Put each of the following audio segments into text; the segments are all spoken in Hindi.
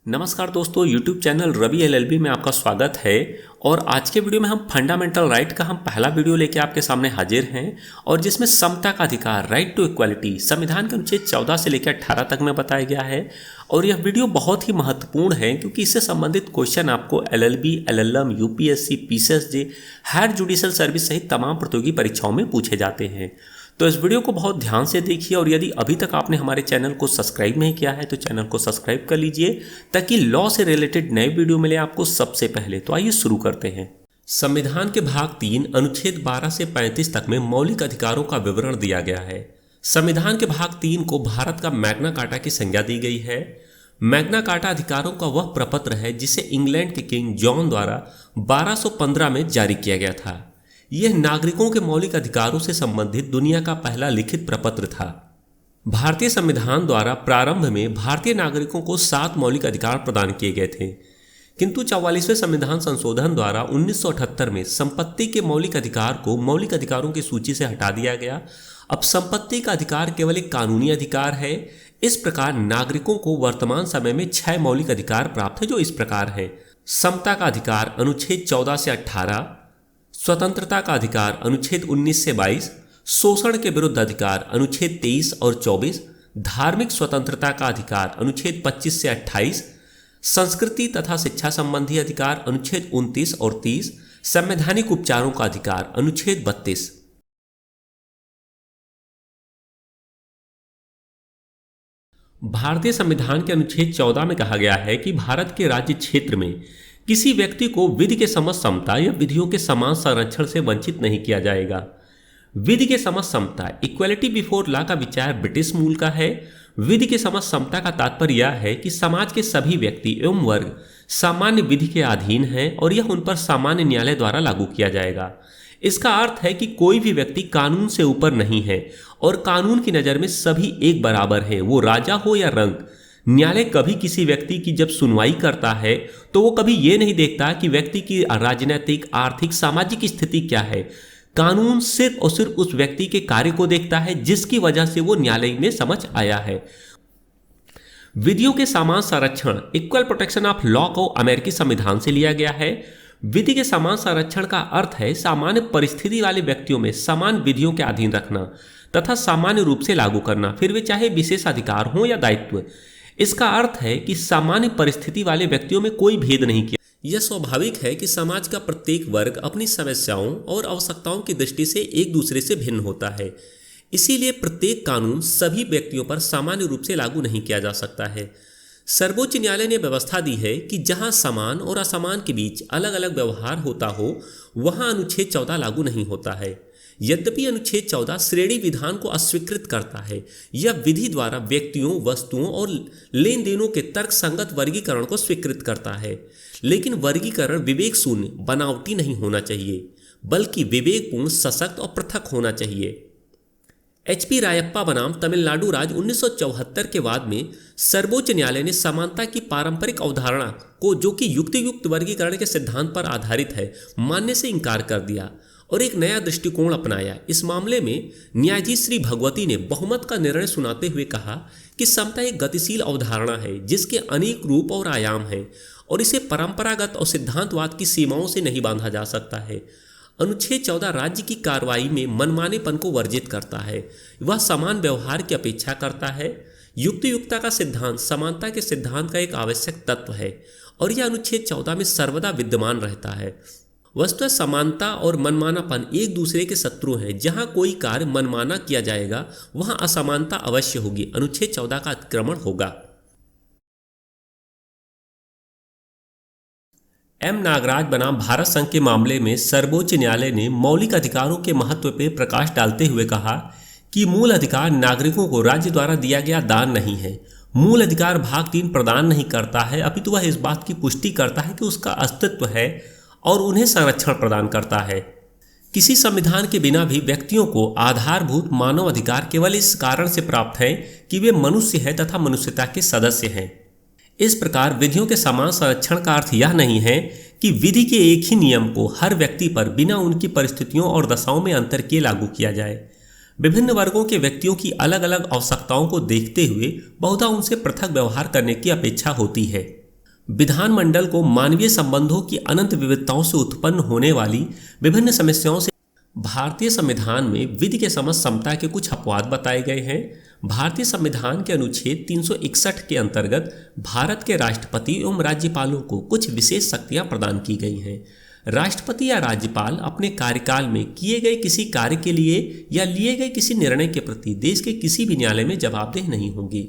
नमस्कार दोस्तों, YouTube चैनल रवि LLB में आपका स्वागत है। और आज के वीडियो में हम फंडामेंटल राइट का पहला वीडियो लेके आपके सामने हाजिर हैं और जिसमें समता का अधिकार, राइट टू इक्वालिटी, संविधान के अनुच्छेद 14 से लेकर 18 तक में बताया गया है। और यह वीडियो बहुत ही महत्वपूर्ण है क्योंकि इससे संबंधित क्वेश्चन आपको LLB, LLM, UPSC, PCSJ, higher judicial service सहित तमाम प्रतियोगी परीक्षाओं में पूछे जाते हैं। तो इस वीडियो को बहुत ध्यान से देखिए और यदि अभी तक आपने हमारे चैनल को सब्सक्राइब नहीं किया है तो चैनल को सब्सक्राइब कर लीजिए ताकि लॉ से रिलेटेड नए वीडियो मिले आपको सबसे पहले। तो आइए शुरू करते हैं। संविधान के भाग 3 अनुच्छेद 12 से 35 तक में मौलिक अधिकारों का विवरण दिया गया है। संविधान के भाग 3 को भारत का मैग्ना कार्टा की संज्ञा दी गई है। मैग्ना कार्टा अधिकारों का वह प्रपत्र है जिसे इंग्लैंड के किंग जॉन द्वारा 1215 में जारी किया गया था। यह नागरिकों के मौलिक अधिकारों से संबंधित दुनिया का पहला लिखित प्रपत्र था। भारतीय संविधान द्वारा प्रारंभ में भारतीय नागरिकों को 7 मौलिक अधिकार प्रदान किए गए थे, किंतु 44वें संविधान संशोधन द्वारा 1978 में संपत्ति के मौलिक अधिकार को मौलिक अधिकारों की सूची से हटा दिया गया। अब संपत्ति का अधिकार केवल एक कानूनी अधिकार है। इस प्रकार नागरिकों को वर्तमान समय में 6 मौलिक अधिकार प्राप्त है, जो इस प्रकार है। समता का अधिकार अनुच्छेद 14 से 18, स्वतंत्रता का अधिकार अनुच्छेद 19 से 22, शोषण के विरुद्ध अधिकार अनुच्छेद 23 और 24, धार्मिक स्वतंत्रता का अधिकार अनुच्छेद 25 से 28, संस्कृति तथा शिक्षा संबंधी अधिकार अनुच्छेद 29 और 30, संवैधानिक उपचारों का अधिकार अनुच्छेद 32। भारतीय संविधान के अनुच्छेद 14 में कहा गया है कि भारत के राज्य क्षेत्र में किसी व्यक्ति को विधि के समक्ष समता या विधियों के समान संरक्षण से वंचित नहीं किया जाएगा। विधि के समक्ष समता, इक्वलिटी बिफोर लॉ का विचार ब्रिटिश मूल का है। विधि के समक्ष समता का तात्पर्य यह है कि समाज के सभी व्यक्ति एवं वर्ग सामान्य विधि के अधीन हैं और यह उन पर सामान्य न्यायालय द्वारा लागू किया जाएगा। इसका अर्थ है कि कोई भी व्यक्ति कानून से ऊपर नहीं है और कानून की नज़र में सभी एक बराबर हैं, वो राजा हो या रंक। न्यायालय कभी किसी व्यक्ति की जब सुनवाई करता है तो वो कभी ये नहीं देखता कि व्यक्ति की राजनीतिक, आर्थिक, सामाजिक स्थिति क्या है। कानून सिर्फ और सिर्फ उस व्यक्ति के कार्य को देखता है जिसकी वजह से वो न्यायालय में समझ आया है। विधियों के समान संरक्षण, इक्वल प्रोटेक्शन ऑफ लॉ को अमेरिकी संविधान से लिया गया है। विधि के समान संरक्षण का अर्थ है सामान्य परिस्थिति वाले व्यक्तियों में समान विधियों के अधीन रखना तथा सामान्य रूप से लागू करना, फिर वे चाहे विशेष अधिकार हो या दायित्व। इसका अर्थ है कि सामान्य परिस्थिति वाले व्यक्तियों में कोई भेद नहीं किया। यह स्वाभाविक है कि समाज का प्रत्येक वर्ग अपनी समस्याओं और आवश्यकताओं की दृष्टि से एक दूसरे से भिन्न होता है। इसीलिए प्रत्येक कानून सभी व्यक्तियों पर सामान्य रूप से लागू नहीं किया जा सकता है। सर्वोच्च न्यायालय ने व्यवस्था दी है कि जहां समान और असमान के बीच अलग अलग व्यवहार होता हो वहां अनुच्छेद 14 लागू नहीं होता है। यद्यपि अनुच्छेद 14 श्रेणी विधान को अस्वीकृत करता है। यह विधि द्वारा व्यक्तियों, वस्तुओं और लेन देनों के तर्क संगत वर्गीकरण को स्वीकृत करता है, लेकिन वर्गीकरण विवेक शून्य, बनावटी नहीं होना चाहिए, बल्कि विवेकपूर्ण, सशक्त और पृथक होना चाहिए। HP रायप्पा बनाम तमिलनाडु राज्य 1974 के बाद में सर्वोच्च न्यायालय ने समानता की पारंपरिक अवधारणा को, जो कि युक्तियुक्त वर्गीकरण के सिद्धांत पर आधारित है, मानने से इनकार कर दिया और एक नया दृष्टिकोण अपनाया। इस मामले में न्यायाधीश श्री भगवती ने बहुमत का निर्णय सुनाते हुए कहा कि समता एक गतिशील अवधारणा है जिसके अनेक रूप और आयाम हैं और इसे परंपरागत और सिद्धांतवाद की सीमाओं से नहीं बांधा जा सकता है। अनुच्छेद 14 राज्य की कार्रवाई में मनमानेपन को वर्जित करता है। वह समान व्यवहार की अपेक्षा करता है। युक्तियुक्तता का सिद्धांत समानता के सिद्धांत का एक आवश्यक तत्व है और यह अनुच्छेद 14 में सर्वदा विद्यमान रहता है। वस्तुतः समानता और मनमानापन एक दूसरे के शत्रु हैं। जहां कोई कार्य मनमाना किया जाएगा वहां असमानता अवश्य होगी, अनुच्छेद 14 का अतिक्रमण होगा। M नागराज बनाम भारत संघ के मामले में सर्वोच्च न्यायालय ने मौलिक अधिकारों के महत्व पर प्रकाश डालते हुए कहा कि मूल अधिकार नागरिकों को राज्य द्वारा दिया गया दान नहीं है। मूल अधिकार भाग 3 प्रदान नहीं करता है, अपितु वह इस बात की पुष्टि करता है कि उसका अस्तित्व है और उन्हें संरक्षण प्रदान करता है। किसी संविधान के बिना भी व्यक्तियों को आधारभूत मानव अधिकार केवल इस कारण से प्राप्त हैं कि वे मनुष्य हैं तथा मनुष्यता के सदस्य हैं। इस प्रकार विधियों के समान संरक्षण का अर्थ यह नहीं है कि विधि के एक ही नियम को हर व्यक्ति पर बिना उनकी परिस्थितियों और दशाओं में अंतर किए लागू किया जाए। विभिन्न वर्गों के व्यक्तियों की अलग अलग आवश्यकताओं को देखते हुए बहुधा उनसे पृथक व्यवहार करने की अपेक्षा होती है। विधानमंडल को मानवीय संबंधों की अनंत विविधताओं से उत्पन्न होने वाली विभिन्न समस्याओं से भारतीय संविधान में विधि के समक्ष समता के कुछ अपवाद बताए गए हैं। भारतीय संविधान के अनुच्छेद 361 के अंतर्गत भारत के राष्ट्रपति एवं राज्यपालों को कुछ विशेष शक्तियां प्रदान की गई हैं। राष्ट्रपति या राज्यपाल अपने कार्यकाल में किए गए किसी कार्य के लिए या लिए गए किसी निर्णय के प्रति देश के किसी भी न्यायालय में जवाबदेह नहीं होंगे।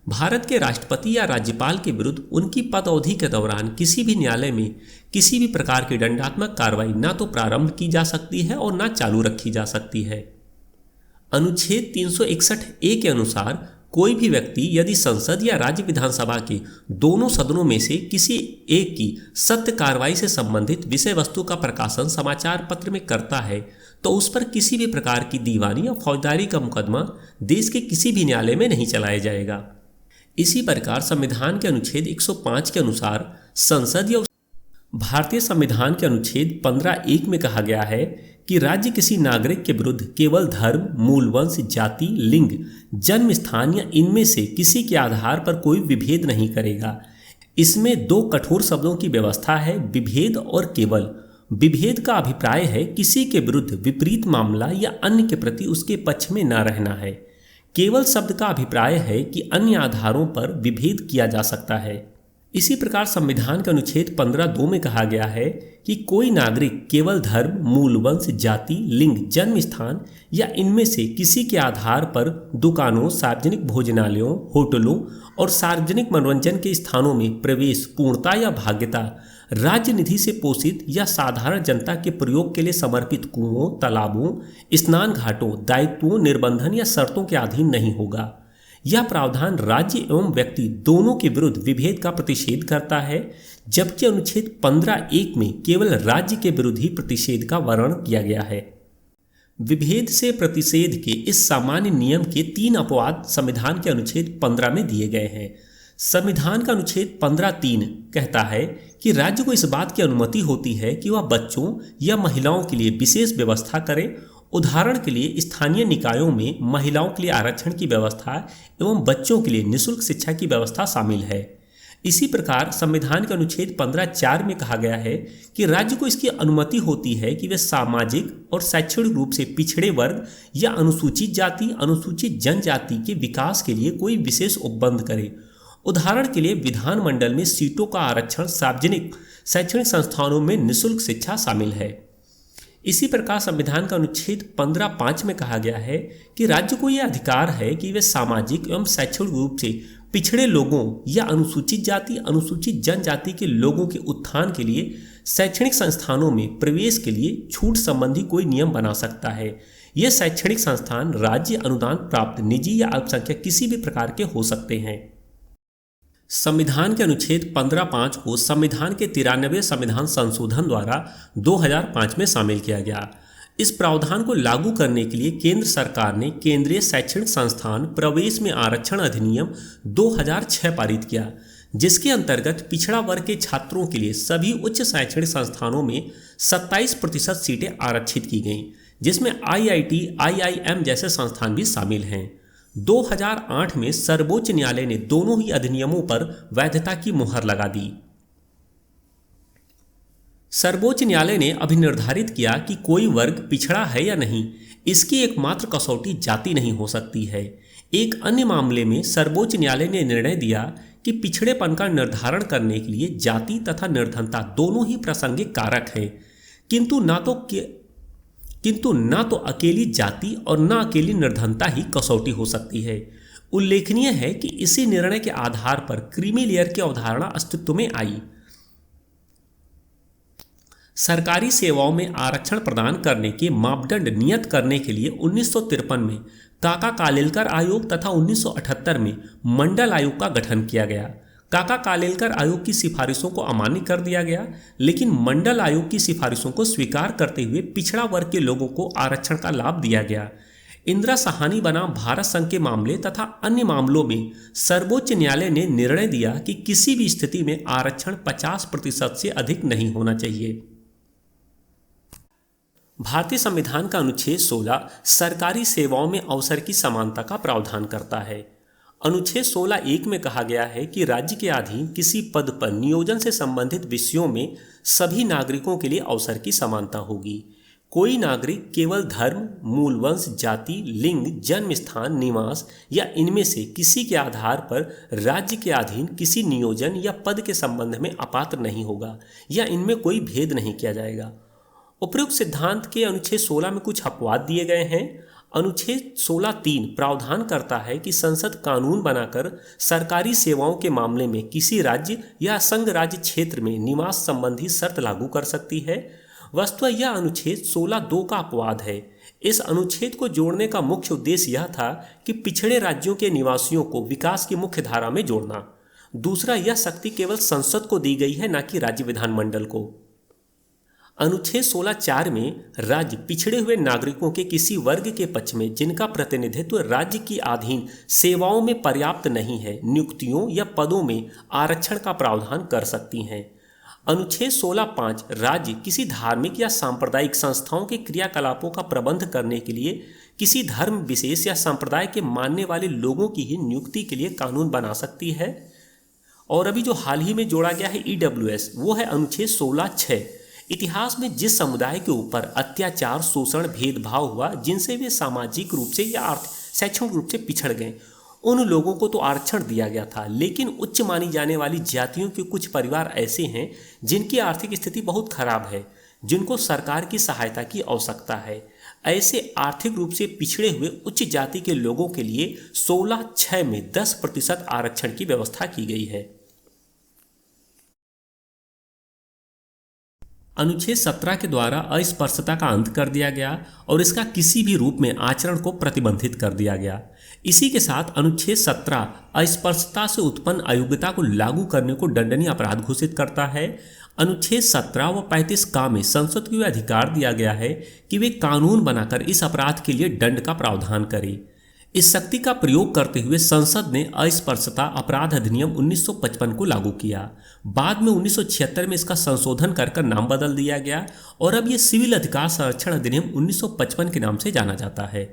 भारत के राष्ट्रपति या राज्यपाल के विरुद्ध उनकी पद अवधि के दौरान किसी भी न्यायालय में किसी भी प्रकार की दंडात्मक कार्रवाई ना तो प्रारंभ की जा सकती है और ना चालू रखी जा सकती है। अनुच्छेद 361A के अनुसार कोई भी व्यक्ति यदि संसद या राज्य विधानसभा के दोनों सदनों में से किसी एक की सत्य कार्रवाई से संबंधित विषय वस्तु का प्रकाशन समाचार पत्र में करता है तो उस पर किसी भी प्रकार की दीवानी या फौजदारी का मुकदमा देश के किसी भी न्यायालय में नहीं चलाया जाएगा। इसी प्रकार संविधान के अनुच्छेद 105 के अनुसार संसद या भारतीय संविधान के अनुच्छेद 15(1) में कहा गया है कि राज्य किसी नागरिक के विरुद्ध केवल धर्म, मूल वंश, जाति, लिंग, जन्म स्थान या इनमें से किसी के आधार पर कोई विभेद नहीं करेगा। इसमें दो कठोर शब्दों की व्यवस्था है, विभेद और केवल। विभेद का अभिप्राय है किसी के विरुद्ध विपरीत मामला या अन्य के प्रति उसके पक्ष में न रहना है। केवल शब्द का अभिप्राय है कि अन्य आधारों पर विभेद किया जा सकता है। इसी प्रकार संविधान के अनुच्छेद 15(2) में कहा गया है कि कोई नागरिक केवल धर्म, मूल वंश, जाति, लिंग, जन्म स्थान या इनमें से किसी के आधार पर दुकानों, सार्वजनिक भोजनालयों, होटलों और सार्वजनिक मनोरंजन के स्थानों में प्रवेश पूर्णता या भाग्यता, राज्य निधि से पोषित या साधारण जनता के प्रयोग के लिए समर्पित कुओं, तालाबों, स्नान घाटों, दायित्वों, निर्बंधन या शर्तों के अधीन नहीं होगा। यह प्रावधान राज्य एवं व्यक्ति दोनों के विरुद्ध विभेद का प्रतिषेध करता है, जबकि अनुच्छेद 15(1) में केवल राज्य के विरुद्ध ही प्रतिषेध का वर्णन किया गया है। विभेद से प्रतिषेध के इस सामान्य नियम के 3 अपवाद संविधान के अनुच्छेद 15 में दिए गए हैं। संविधान का अनुच्छेद 15(3) कहता है कि राज्य को इस बात की अनुमति होती है कि वह बच्चों या महिलाओं के लिए विशेष व्यवस्था करे। उदाहरण के लिए स्थानीय निकायों में महिलाओं के लिए आरक्षण की व्यवस्था एवं बच्चों के लिए निःशुल्क शिक्षा की व्यवस्था शामिल है। इसी प्रकार संविधान के अनुच्छेद 15(4) में कहा गया है कि राज्य को इसकी अनुमति होती है कि वे सामाजिक और शैक्षणिक रूप से पिछड़े वर्ग या अनुसूचित जाति, अनुसूचित जनजाति के विकास के लिए कोई विशेष उपबंध करे। उदाहरण के लिए विधानमंडल में सीटों का आरक्षण, सार्वजनिक शैक्षणिक संस्थानों में निःशुल्क शिक्षा शामिल है। इसी प्रकार संविधान का अनुच्छेद 15(5) में कहा गया है कि राज्य को यह अधिकार है कि वे सामाजिक एवं शैक्षणिक रूप से पिछड़े लोगों या अनुसूचित जाति, अनुसूचित जनजाति के लोगों के उत्थान के लिए शैक्षणिक संस्थानों में प्रवेश के लिए छूट संबंधी कोई नियम बना सकता है। ये शैक्षणिक संस्थान राज्य अनुदान प्राप्त निजी या अल्पसंख्यक किसी भी प्रकार के हो सकते हैं। संविधान के अनुच्छेद 15(5) को संविधान के 93वें संविधान संशोधन द्वारा 2005 में शामिल किया गया। इस प्रावधान को लागू करने के लिए केंद्र सरकार ने केंद्रीय शैक्षणिक संस्थान प्रवेश में आरक्षण अधिनियम 2006 पारित किया, जिसके अंतर्गत पिछड़ा वर्ग के छात्रों के लिए सभी उच्च शैक्षणिक संस्थानों में 27% सीटें आरक्षित की गईं, जिसमें IIT, IIM जैसे संस्थान भी शामिल हैं। 2008 में सर्वोच्च न्यायालय ने दोनों ही अधिनियमों पर वैधता की मुहर लगा दी। सर्वोच्च न्यायालय ने अभी निर्धारित किया कि कोई वर्ग पिछड़ा है या नहीं, इसकी एकमात्र कसौटी जाति नहीं हो सकती है। एक अन्य मामले में सर्वोच्च न्यायालय ने निर्णय दिया कि पिछड़ेपन का निर्धारण करने के लिए जाति तथा निर्धनता दोनों ही प्रासंगिक कारक हैं, किंतु ना तो अकेली जाति और न अकेली निर्धनता ही कसौटी हो सकती है। उल्लेखनीय है कि इसी निर्णय के आधार पर क्रीमी लेयर की अवधारणा अस्तित्व में आई। सरकारी सेवाओं में आरक्षण प्रदान करने के मापदंड नियत करने के लिए 1953 में काका कालेलकर आयोग तथा 1978 में मंडल आयोग का गठन किया गया। काका कालेलकर आयोग की सिफारिशों को अमान्य कर दिया गया, लेकिन मंडल आयोग की सिफारिशों को स्वीकार करते हुए पिछड़ा वर्ग के लोगों को आरक्षण का लाभ दिया गया। इंदिरा साहनी बनाम भारत संघ के मामले तथा अन्य मामलों में सर्वोच्च न्यायालय ने निर्णय दिया कि किसी भी स्थिति में आरक्षण 50% से अधिक नहीं होना चाहिए। भारतीय संविधान का अनुच्छेद 16 सरकारी सेवाओं में अवसर की समानता का प्रावधान करता है। अनुच्छेद 16(1) में कहा गया है कि राज्य के अधीन किसी पद पर नियोजन से संबंधित विषयों में सभी नागरिकों के लिए अवसर की समानता होगी। कोई नागरिक केवल धर्म, मूल वंश, जाति, लिंग, जन्म स्थान, निवास या इनमें से किसी के आधार पर राज्य के अधीन किसी नियोजन या पद के संबंध में अपात्र नहीं होगा या इनमें कोई भेद नहीं किया जाएगा। उपयुक्त सिद्धांत के अनुच्छेद 16 में कुछ अपवाद दिए गए हैं। अनुच्छेद 16(3) प्रावधान करता है कि संसद कानून बनाकर सरकारी सेवाओं के मामले में किसी राज्य या संघ राज्य क्षेत्र में निवास संबंधी शर्त लागू कर सकती है। वस्तुतः यह अनुच्छेद 16(2) का अपवाद है। इस अनुच्छेद को जोड़ने का मुख्य उद्देश्य यह था कि पिछड़े राज्यों के निवासियों को विकास की मुख्य धारा में जोड़ना। दूसरा, यह शक्ति केवल संसद को दी गई है, न कि राज्य विधानमंडल को। अनुच्छेद 16(4) में राज्य पिछड़े हुए नागरिकों के किसी वर्ग के पक्ष में जिनका प्रतिनिधित्व राज्य की अधीन सेवाओं में पर्याप्त नहीं है, नियुक्तियों या पदों में आरक्षण का प्रावधान कर सकती हैं। अनुच्छेद 16(5) राज्य किसी धार्मिक या सांप्रदायिक संस्थाओं के क्रियाकलापों का प्रबंध करने के लिए किसी धर्म विशेष या संप्रदाय के मानने वाले लोगों की ही नियुक्ति के लिए कानून बना सकती है। और अभी जो हाल ही में जोड़ा गया है EWS, वो है अनुच्छेद 16(6). इतिहास में जिस समुदाय के ऊपर अत्याचार, शोषण, भेदभाव हुआ, जिनसे वे सामाजिक रूप से या शैक्षणिक रूप से पिछड़ गए, उन लोगों को तो आरक्षण दिया गया था, लेकिन उच्च मानी जाने वाली जातियों के कुछ परिवार ऐसे हैं जिनकी आर्थिक स्थिति बहुत खराब है, जिनको सरकार की सहायता की आवश्यकता है। ऐसे आर्थिक रूप से पिछड़े हुए उच्च जाति के लोगों के लिए 16(6) में 10% आरक्षण की व्यवस्था की गई है। अनुच्छेद 17 के द्वारा अस्पृश्यता का अंत कर दिया गया और इसका किसी भी रूप में आचरण को प्रतिबंधित कर दिया गया। इसी के साथ अनुच्छेद 17 अस्पृश्यता से उत्पन्न अयोग्यता को लागू करने को दंडनीय अपराध घोषित करता है। अनुच्छेद 17 व 35(क) में संसद को यह अधिकार दिया गया है कि वे कानून बनाकर इस अपराध के लिए दंड का प्रावधान करे। इस शक्ति का प्रयोग करते हुए संसद ने अस्पृश्यता अपराध अधिनियम 1955 को लागू किया। बाद में 1976 में इसका संशोधन कर नाम बदल दिया गया और अब यह सिविल अधिकार संरक्षण अधिनियम 1955 के नाम से जाना जाता है।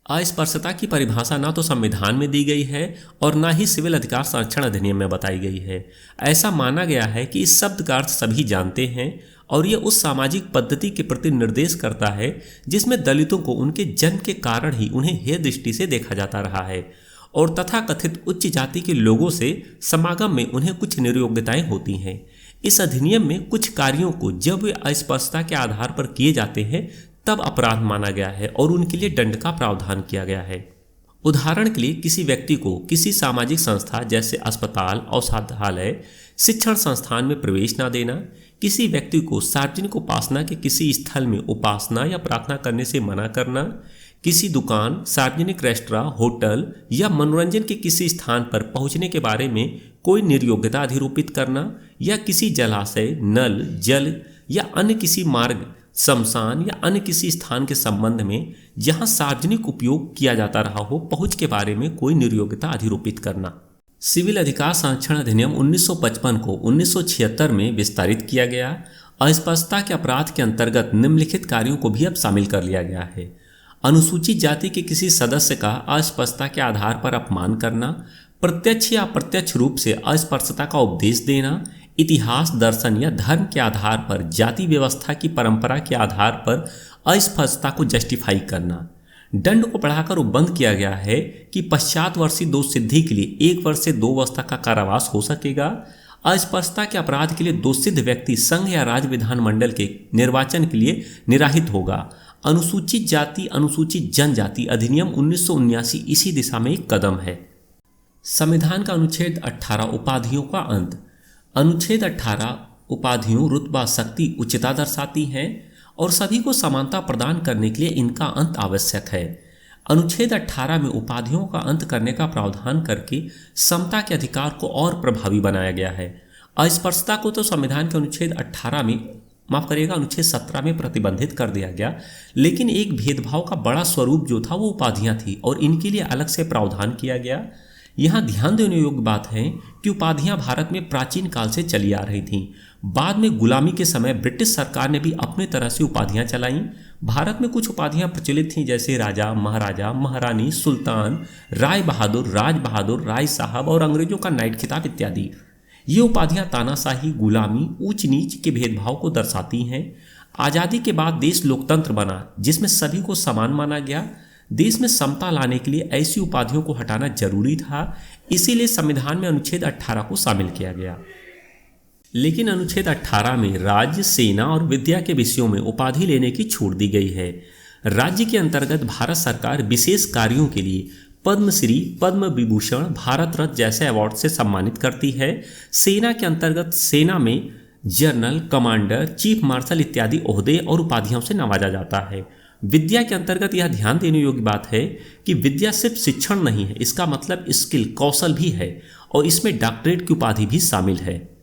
अस्पृश्यता की परिभाषा ना तो संविधान में दी गई है और ना ही सिविल अधिकार संरक्षण अधिनियम में बताई गई है। ऐसा माना गया है कि इस शब्द का अर्थ सभी जानते हैं और यह उस सामाजिक पद्धति के प्रति निर्देश करता है जिसमें दलितों को उनके जन्म के कारण ही उन्हें हेय दृष्टि से देखा जाता रहा है और तथाकथित उच्च जाति के लोगों से समागम में उन्हें कुछ निर्योग्यताएं होती हैं। इस अधिनियम में कुछ कार्यों को जब वे अस्पृश्यता के आधार पर किए जाते हैं तब अपराध माना गया है और उनके लिए दंड का प्रावधान किया गया है। उदाहरण के लिए किसी व्यक्ति को किसी सामाजिक संस्था जैसे अस्पताल, औषधालय, शिक्षण संस्थान में प्रवेश न देना, किसी व्यक्ति को सार्वजनिक उपासना के किसी स्थल में उपासना या प्रार्थना करने से मना करना, किसी दुकान, सार्वजनिक रेस्तरां, होटल या मनोरंजन के किसी स्थान पर पहुंचने के बारे में कोई निर्योग्यता अधिरोपित करना या किसी जलाशय, नल, जल या अन्य किसी मार्ग, शमशान या अन्य किसी स्थान के संबंध में जहां सार्वजनिक उपयोग किया जाता रहा हो पहुंच के बारे में कोई निर्योग्यता अधिरोपित करना। सिविल अधिकार संरक्षण अधिनियम 1955 को 1976 में विस्तारित किया गया। अस्पृश्यता के अपराध के अंतर्गत निम्नलिखित कार्यों को भी अब शामिल कर लिया गया है। अनुसूचित जाति के किसी सदस्य का अस्पृश्यता के आधार पर अपमान करना, प्रत्यक्ष या अप्रत्यक्ष रूप से अस्पृश्यता का उपदेश देना, इतिहास, दर्शन या धर्म के आधार पर जाति व्यवस्था की परंपरा के आधार पर अस्पृश्यता को जस्टिफाई करना। दंड को बढ़ाकर उपबंध किया गया है कि पश्चातवर्षी दोष सिद्धि के लिए 1 वर्ष से 2 वर्ष तक का कारावास हो सकेगा। अस्पृश्यता के अपराध के लिए दोषित व्यक्ति संघ या राज्य विधानमंडल के निर्वाचन के लिए निराहित होगा। अनुसूचित जाति, अनुसूचित जनजाति अधिनियम 1979 इसी दिशा में एक कदम है। संविधान का अनुच्छेद 18 उपाधियों का अंत। अनुच्छेद 18 उपाधियों, रुतबा, शक्ति, उच्चता दर्शाती हैं और सभी को समानता प्रदान करने के लिए इनका अंत आवश्यक है। अनुच्छेद 18 में उपाधियों का अंत करने का प्रावधान करके समता के अधिकार को और प्रभावी बनाया गया है। अस्पृश्यता को तो संविधान के अनुच्छेद 18 में अनुच्छेद 17 में प्रतिबंधित कर दिया गया, लेकिन एक भेदभाव का बड़ा स्वरूप जो था वो उपाधियां थी और इनके लिए अलग से प्रावधान किया गया। यहाँ ध्यान देने योग्य बात है कि उपाधियां भारत में प्राचीन काल से चली आ रही थीं। बाद में गुलामी के समय ब्रिटिश सरकार ने भी अपने तरह से उपाधियां चलाईं। भारत में कुछ उपाधियां प्रचलित थीं, जैसे राजा, महाराजा, महारानी, सुल्तान, राय बहादुर, राज बहादुर, राय साहब और अंग्रेजों का नाइट खिताब इत्यादि। ये उपाधियां तानाशाही, गुलामी, ऊंच नीच के भेदभाव को दर्शाती हैं। आज़ादी के बाद देश लोकतंत्र बना जिसमें सभी को समान माना गया। देश में समता लाने के लिए ऐसी उपाधियों को हटाना जरूरी था, इसीलिए संविधान में अनुच्छेद 18 को शामिल किया गया। लेकिन अनुच्छेद 18 में राज्य, सेना और विद्या के विषयों में उपाधि लेने की छूट दी गई है। राज्य के अंतर्गत भारत सरकार विशेष कार्यों के लिए पद्मश्री, पद्म विभूषण, भारत रत्न जैसे अवार्ड से सम्मानित करती है। सेना के अंतर्गत सेना में जनरल, कमांडर, चीफ मार्शल इत्यादि ओहदे और उपाधियों से नवाजा जाता है। विद्या के अंतर्गत यह ध्यान देने योग्य बात है कि विद्या सिर्फ शिक्षण नहीं है, इसका मतलब स्किल, कौशल भी है और इसमें डॉक्टरेट की उपाधि भी शामिल है।